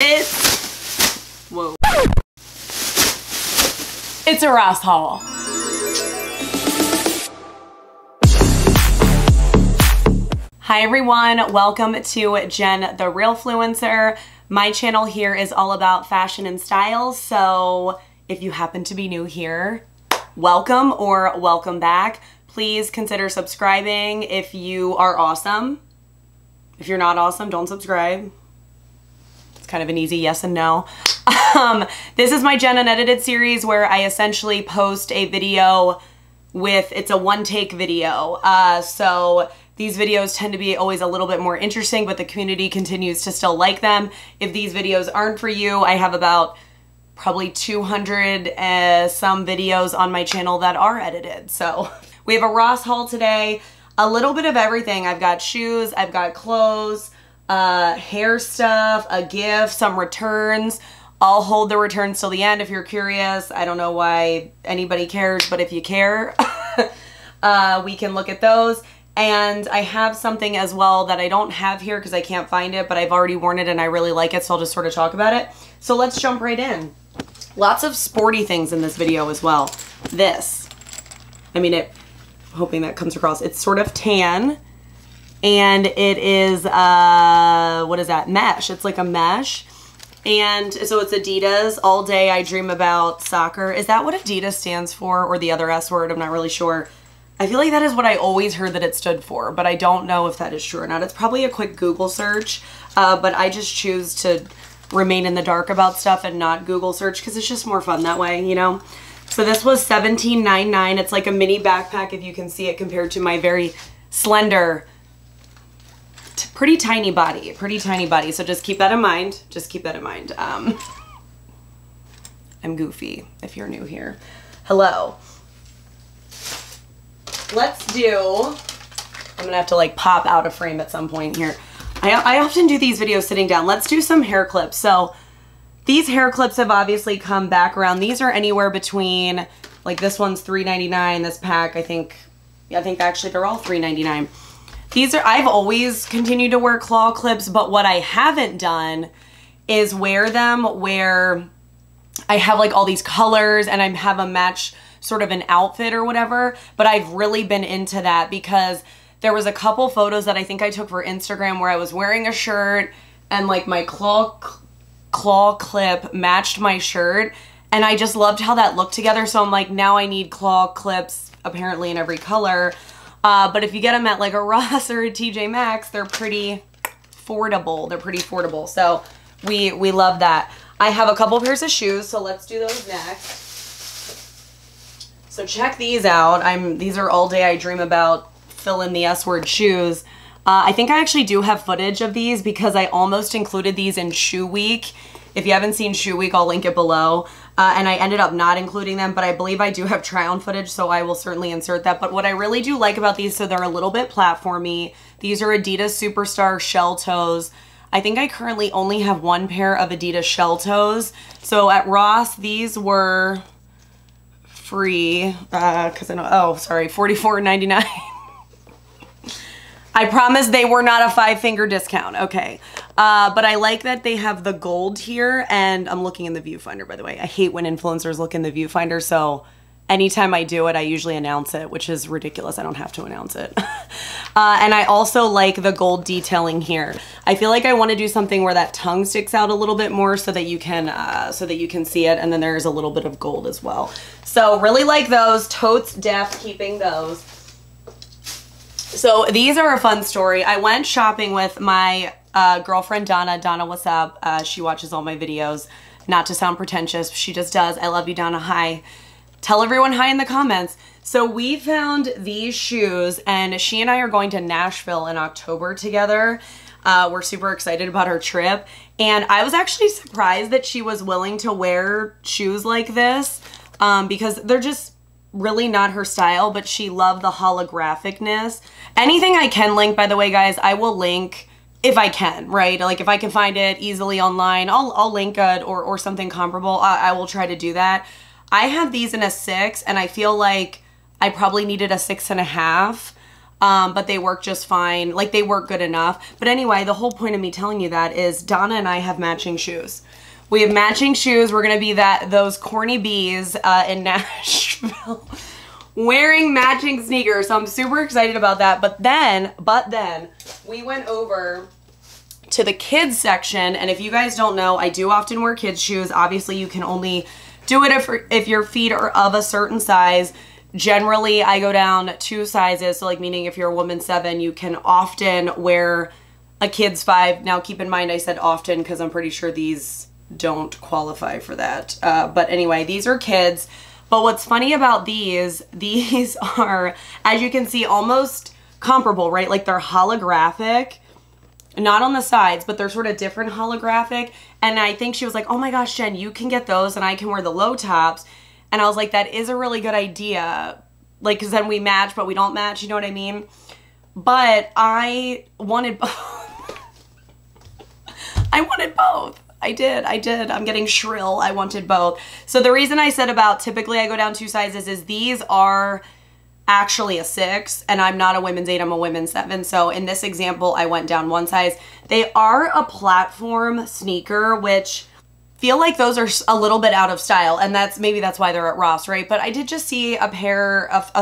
Whoa. It's a Ross haul. Hi everyone, welcome to Jen the Realfluencer. My channel here is all about fashion and style, so if you happen to be new here, welcome or welcome back. Please consider subscribing if you are awesome. If you're not awesome, don't subscribe. It's kind of an easy yes and no. This is my Jen Unedited series where I essentially post a video with, it's a one-take video. So these videos tend to be always a little bit more interesting, but the community continues to still like them. If these videos aren't for you, I have about probably 200 some videos on my channel that are edited. So we have a Ross haul today, a little bit of everything. I've got shoes, I've got clothes, hair stuff, a gift, some returns. I'll hold the returns till the end if you're curious. I don't know why anybody cares, but if you care, we can look at those. And I have something as well that I don't have here because I can't find it, but I've already worn it and I really like it, so I'll just sort of talk about it. So let's jump right in. Lots of sporty things in this video as well. This, I mean, hoping that comes across. It's sort of tan and it is, what is that? Mesh. It's like a mesh. And so it's Adidas. All day I dream about soccer. Is that what Adidas stands for, or the other S word? I'm not really sure. I feel like that is what I always heard that it stood for, but I don't know if that is true or not. It's probably a quick Google search, but I just choose to remain in the dark about stuff and not Google search because it's just more fun that way, you know? So this was $17.99. It's like a mini backpack if you can see it compared to my very slender, pretty tiny body. So just keep that in mind. Just keep that in mind. I'm goofy if you're new here. Hello. Let's do, I'm gonna have to like pop out of frame at some point here. I often do these videos sitting down. Let's do some hair clips. So these hair clips have obviously come back around. These are anywhere between, like this one's $3.99, this pack I think actually they're all $3.99. These are, I've always continued to wear claw clips, but what I haven't done is wear them where I have like all these colors and I have a match sort of an outfit or whatever, but I've really been into that because there was a couple photos that I think I took for Instagram where I was wearing a shirt and like my claw clip matched my shirt and I just loved how that looked together. So I'm like, now I need claw clips apparently in every color. But if you get them at like a Ross or a TJ Maxx, they're pretty affordable. They're pretty affordable. So we love that. I have a couple pairs of shoes, so let's do those next. So check these out. These are all day I dream about fill in the S word shoes. I think I actually do have footage of these because I almost included these in Shoe Week. If you haven't seen Shoe Week, I'll link it below. And I ended up not including them, but I believe I do have try-on footage, so I will certainly insert that. But what I really do like about these, so they're a little bit platformy. These are Adidas Superstar shell toes. I think I currently only have one pair of Adidas shell toes. So at Ross, these were free, because I know, oh, sorry, $44.99. I promise they were not a 5-finger discount. Okay. But I like that they have the gold here, and I'm looking in the viewfinder, by the way. I hate when influencers look in the viewfinder, so anytime I do it, I usually announce it, which is ridiculous. I don't have to announce it. And I also like the gold detailing here. I feel like I want to do something where that tongue sticks out a little bit more so that you can see it, and then there's a little bit of gold as well. So really like those. Totes def keeping those. So these are a fun story. I went shopping with my girlfriend Donna. Donna, what's up? She watches all my videos. Not to sound pretentious, she just does. I love you, Donna. Hi. Tell everyone hi in the comments. So we found these shoes and she and I are going to Nashville in October together. We're super excited about her trip. And I was actually surprised that she was willing to wear shoes like this because they're just really not her style, but she loved the holographicness. Anything I can link, by the way, guys, I will link if I can, right? Like if I can find it easily online, I'll link it or something comparable. I will try to do that. I have these in a 6 and I feel like I probably needed a 6.5. but they work just fine. Like, they work good enough. But anyway, the whole point of me telling you that is Donna and I have matching shoes. We have matching shoes. We're gonna be those corny bees in Nashville wearing matching sneakers. So I'm super excited about that. But then we went over to the kids section, and if you guys don't know, I do often wear kids shoes. Obviously, you can only do it if your feet are of a certain size. Generally, I go down 2 sizes, so like meaning if you're a woman 7, you can often wear a kid's 5. Now keep in mind I said often because I'm pretty sure these don't qualify for that. But anyway, these are kids. But what's funny about these are, as you can see, almost comparable, right? Like they're holographic. Not on the sides, but they're sort of different holographic. And I think she was like, oh my gosh, Jen, you can get those and I can wear the low tops. And I was like, that is a really good idea. Like, because then we match, but we don't match, you know what I mean? But I wanted both. I wanted both. I did. I'm getting shrill. I wanted both. So the reason I said about typically I go down 2 sizes is these are actually a 6 and I'm not a women's 8, I'm a women's 7. So in this example, I went down 1 size. They are a platform sneaker, which feel like those are a little bit out of style, and maybe that's why they're at Ross, right? But I did just see a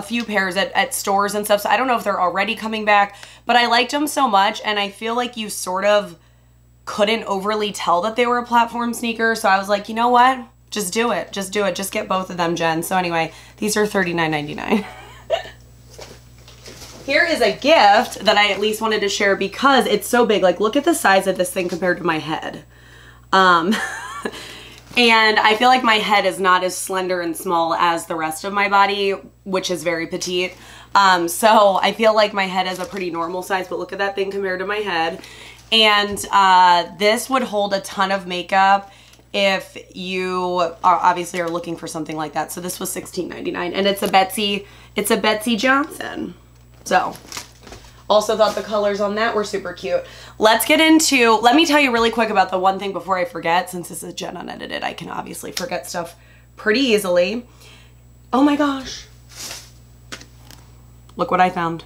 few pairs at stores and stuff, so I don't know if they're already coming back, but I liked them so much, and I feel like you sort of couldn't overly tell that they were a platform sneaker, so I was like, you know what? Just do it. Just do it. Just get both of them, Jen. So anyway, these are $39.99. Here is a gift that I at least wanted to share because it's so big. Like, look at the size of this thing compared to my head. And I feel like my head is not as slender and small as the rest of my body, which is very petite. So I feel like my head is a pretty normal size, but look at that thing compared to my head. And this would hold a ton of makeup if you are obviously looking for something like that. So this was $16.99, and it's a Betsy Johnson. So also thought the colors on that were super cute. Let me tell you really quick about the one thing before I forget, since this is Jen Unedited, I can obviously forget stuff pretty easily. Oh my gosh. Look what I found.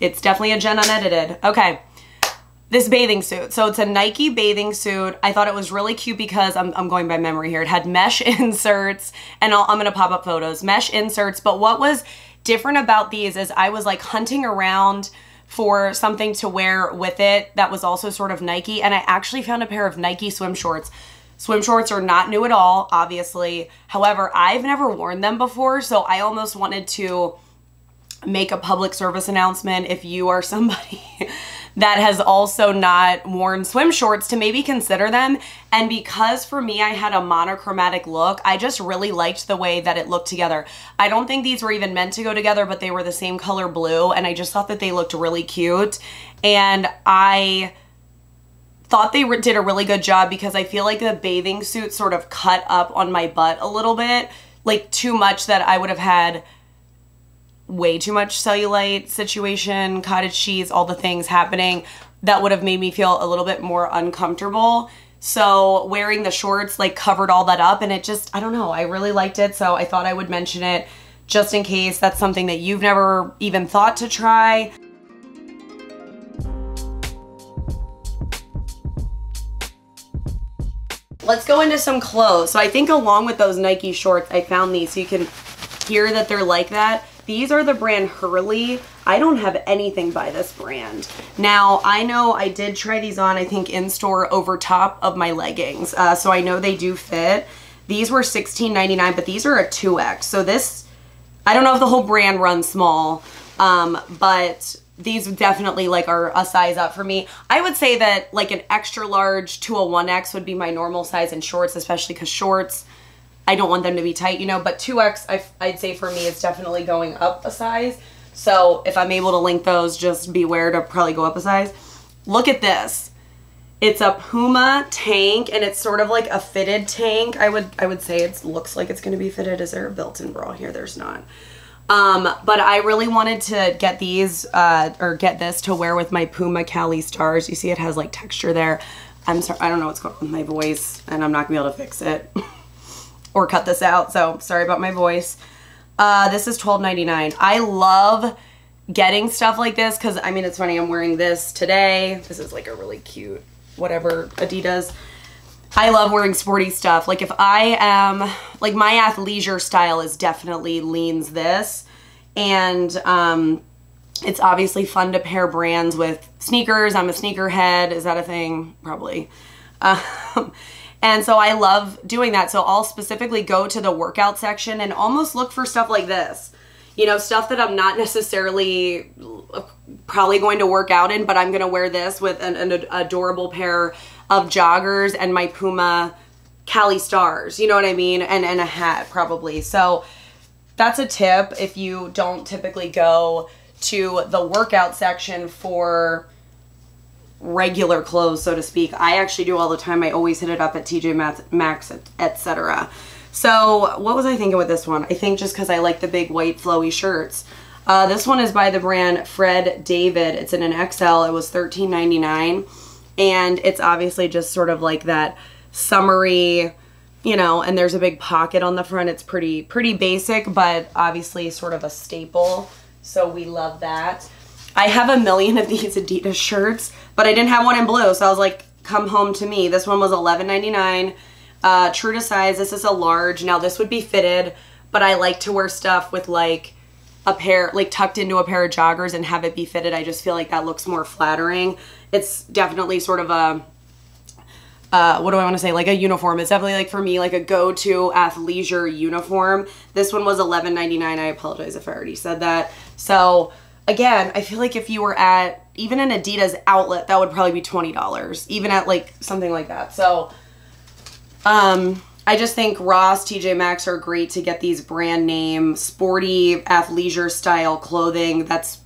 It's definitely a Jen Unedited. Okay. This bathing suit. So it's a Nike bathing suit. I thought it was really cute because I'm going by memory here. It had mesh inserts, and I'm going to pop up photos. Mesh inserts, but what was different about these is I was like hunting around for something to wear with it that was also sort of Nike, and I actually found a pair of Nike swim shorts. Swim shorts are not new at all, obviously. However, I've never worn them before, so I almost wanted to make a public service announcement if you are somebody that has also not worn swim shorts to maybe consider them. And because for me, I had a monochromatic look, I just really liked the way that it looked together. I don't think these were even meant to go together, but they were the same color blue, and I just thought that they looked really cute. And I thought they did a really good job because I feel like the bathing suit sort of cut up on my butt a little bit, like too much that I would have had way too much cellulite situation, cottage cheese, all the things happening that would have made me feel a little bit more uncomfortable. So wearing the shorts like covered all that up, and it just, I don't know, I really liked it. So I thought I would mention it just in case that's something that you've never even thought to try. Let's go into some clothes. So I think along with those Nike shorts, I found these so you can hear that they're like that. These are the brand Hurley. I don't have anything by this brand. Now, I know I did try these on, I think, in store over top of my leggings. So I know they do fit. These were $16.99, but these are a 2X. So this, I don't know if the whole brand runs small, but these definitely like are a size up for me. I would say that like an extra large to a 1X would be my normal size in shorts, especially because shorts, I don't want them to be tight, you know, but 2X, I'd say for me, it's definitely going up a size. So if I'm able to link those, just beware to probably go up a size. Look at this. It's a Puma tank, and it's sort of like a fitted tank. I would say it looks like it's going to be fitted. Is there a built-in bra here? There's not. But I really wanted to get these, or get this to wear with my Puma Cali Stars. You see it has like texture there. I'm sorry, I don't know what's going on with my voice, and I'm not going to be able to fix it. Or cut this out, so sorry about my voice. This is $12.99. I love getting stuff like this, because I mean, it's funny, I'm wearing this today. This is like a really cute, whatever, Adidas. I love wearing sporty stuff. Like if I am, like my athleisure style is definitely leans this. And it's obviously fun to pair brands with sneakers. I'm a sneakerhead. Is that a thing? Probably. And so I love doing that. So I'll specifically go to the workout section and almost look for stuff like this. You know, stuff that I'm not necessarily probably going to work out in, but I'm going to wear this with an adorable pair of joggers and my Puma Cali Stars, you know what I mean? And a hat probably. So that's a tip if you don't typically go to the workout section for regular clothes, so to speak. I actually do all the time. I always hit it up at TJ Maxx, etc. So what was I thinking with this one? I think just because I like the big white flowy shirts. This one is by the brand Fred David. It's in an XL. It was $13.99. And it's obviously just sort of like that summery, you know, and there's a big pocket on the front. It's pretty basic, but obviously sort of a staple. So we love that. I have a million of these Adidas shirts, but I didn't have one in blue. So I was like, come home to me. This one was $11.99. True to size, this is a large. Now this would be fitted, but I like to wear stuff with like a pair, like tucked into a pair of joggers and have it be fitted. I just feel like that looks more flattering. It's definitely sort of a, what do I want to say? Like a uniform. It's definitely like for me, like a go-to athleisure uniform. This one was $11.99. I apologize if I already said that. So again, I feel like if you were at even an Adidas outlet, that would probably be $20, even at like something like that. So, I just think Ross, TJ Maxx are great to get these brand name, sporty, athleisure style clothing that's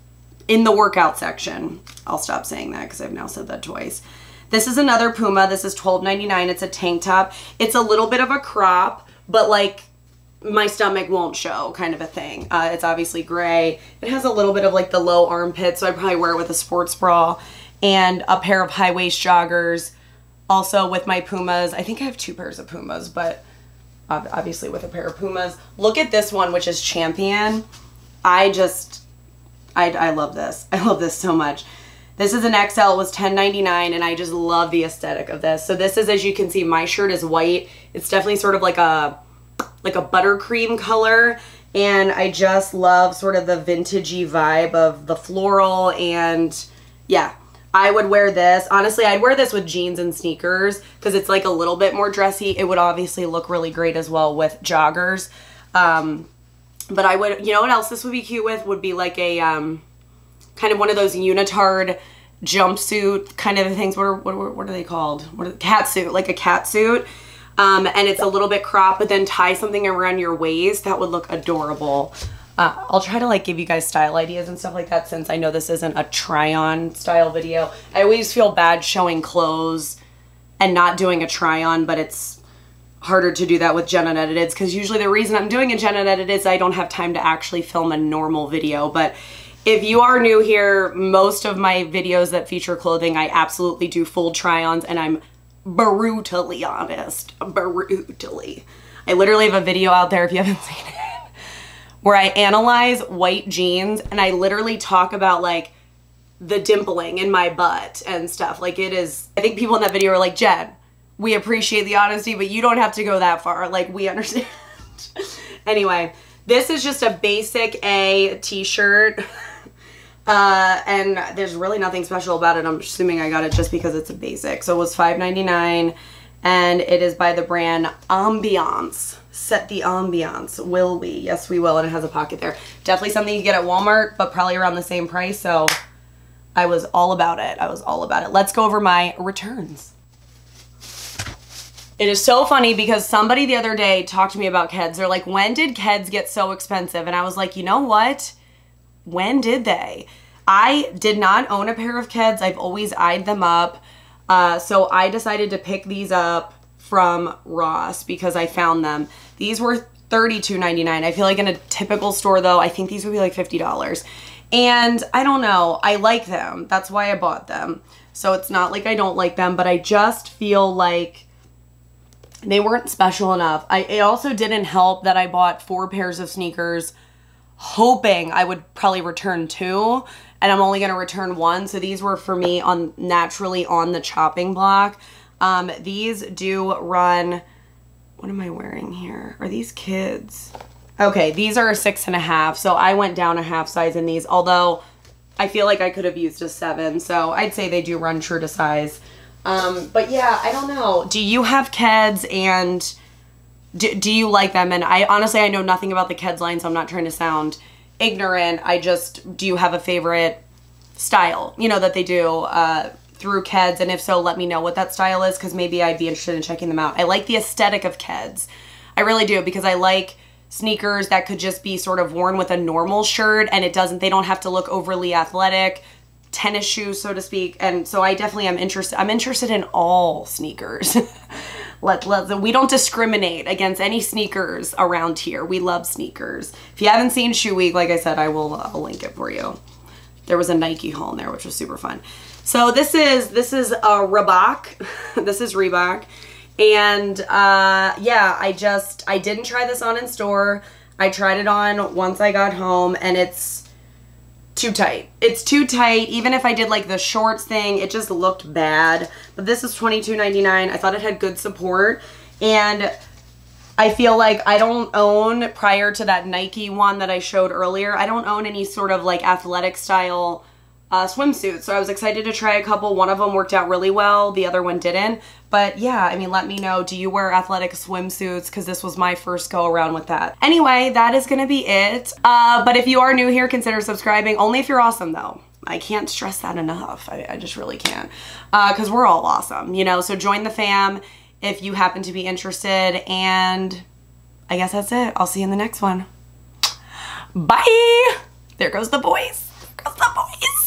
in the workout section. I'll stop saying that because I've now said that twice. This is another Puma. This is $12.99. It's a tank top. It's a little bit of a crop, but like my stomach won't show kind of a thing. It's obviously gray. It has a little bit of like the low armpit, so I'd probably wear it with a sports bra and a pair of high waist joggers. Also with my Pumas. I think I have 2 pairs of Pumas, but obviously with a pair of Pumas. Look at this one, which is Champion. I love this. I love this so much. This is an XL. It was $10.99, and I just love the aesthetic of this. So this is, as you can see, my shirt is white. It's definitely sort of like a buttercream color, and I just love sort of the vintagey vibe of the floral, and yeah. I would wear this. Honestly, I'd wear this with jeans and sneakers because it's like a little bit more dressy. It would obviously look really great as well with joggers. But I would, you know what else this would be cute with? Would be like a kind of one of those unitard jumpsuit kind of things. What are they called? Cat suit, like a cat suit. And it's a little bit cropped, but then tie something around your waist. That would look adorable. I'll try to like give you guys style ideas and stuff like that, since I know this isn't a try-on style video. I always feel bad showing clothes and not doing a try-on, but it's harder to do that with Jen Unedited, because usually the reason I'm doing a Jen Unedited is I don't have time to actually film a normal video. But if you are new here, most of my videos that feature clothing, I absolutely do full try-ons, and I'm brutally honest. Brutally. I literally have a video out there if you haven't seen it, where I analyze white jeans and I literally talk about like the dimpling in my butt and stuff. Like it is, I think people in that video are like, Jen, we appreciate the honesty, but you don't have to go that far. Like we understand. Anyway, this is just a basic A t-shirt. And there's really nothing special about it. I'm assuming I got it just because it's a basic. So it was $5.99, and it is by the brand Ambiance. Set the ambiance, will we? Yes, we will. And it has a pocket there. Definitely something you get at Walmart, but probably around the same price. So I was all about it. I was all about it. Let's go over my returns. It is so funny because somebody the other day talked to me about Keds. They're like, when did Keds get so expensive? And I was like, you know what? When did they? I did not own a pair of Keds. I've always eyed them up. So I decided to pick these up from Ross because I found them. These were $32.99. I feel like in a typical store though, I think these would be like $50. And I don't know, I like them. That's why I bought them. So it's not like I don't like them, but I just feel like they weren't special enough. It also didn't help that I bought 4 pairs of sneakers hoping I would probably return 2, and I'm only gonna return 1. So these were for me naturally on the chopping block. These do run, what am I wearing here? Are these kids? Okay, these are a 6.5, so I went down a half size in these, although I feel like I could have used a 7, so I'd say they do run true to size. But yeah, I don't know. Do you have Keds, and do you like them? And honestly, I know nothing about the Keds line, so I'm not trying to sound ignorant. Do you have a favorite style, you know, that they do through Keds? And if so, let me know what that style is, because maybe I'd be interested in checking them out. I like the aesthetic of Keds. I really do, because I like sneakers that could just be sort of worn with a normal shirt, and they don't have to look overly athletic, tennis shoes, so to speak. And so I definitely am interested. I'm interested in all sneakers. We don't discriminate against any sneakers around here. We love sneakers. If you haven't seen Shoe Week, like I said, I'll link it for you. There was a Nike haul in there, which was super fun. So this is a Reebok. This is Reebok. And yeah, I didn't try this on in store. I tried it on once I got home, and it's too tight. It's too tight. Even if I did like the shorts thing, it just looked bad. But this is $22.99. I thought it had good support, and I feel like I don't own, prior to that Nike one that I showed earlier, I don't own any sort of like athletic style swimsuits. So I was excited to try a couple. One of them worked out really well. The other one didn't. But yeah, I mean, let me know. Do you wear athletic swimsuits? Because this was my first go around with that. Anyway, that is going to be it. But if you are new here, consider subscribing. Only if you're awesome, though. I can't stress that enough. I just really can't. Because we're all awesome, you know? So join the fam if you happen to be interested. And I guess that's it. I'll see you in the next one. Bye! There goes the boys. There goes the boys.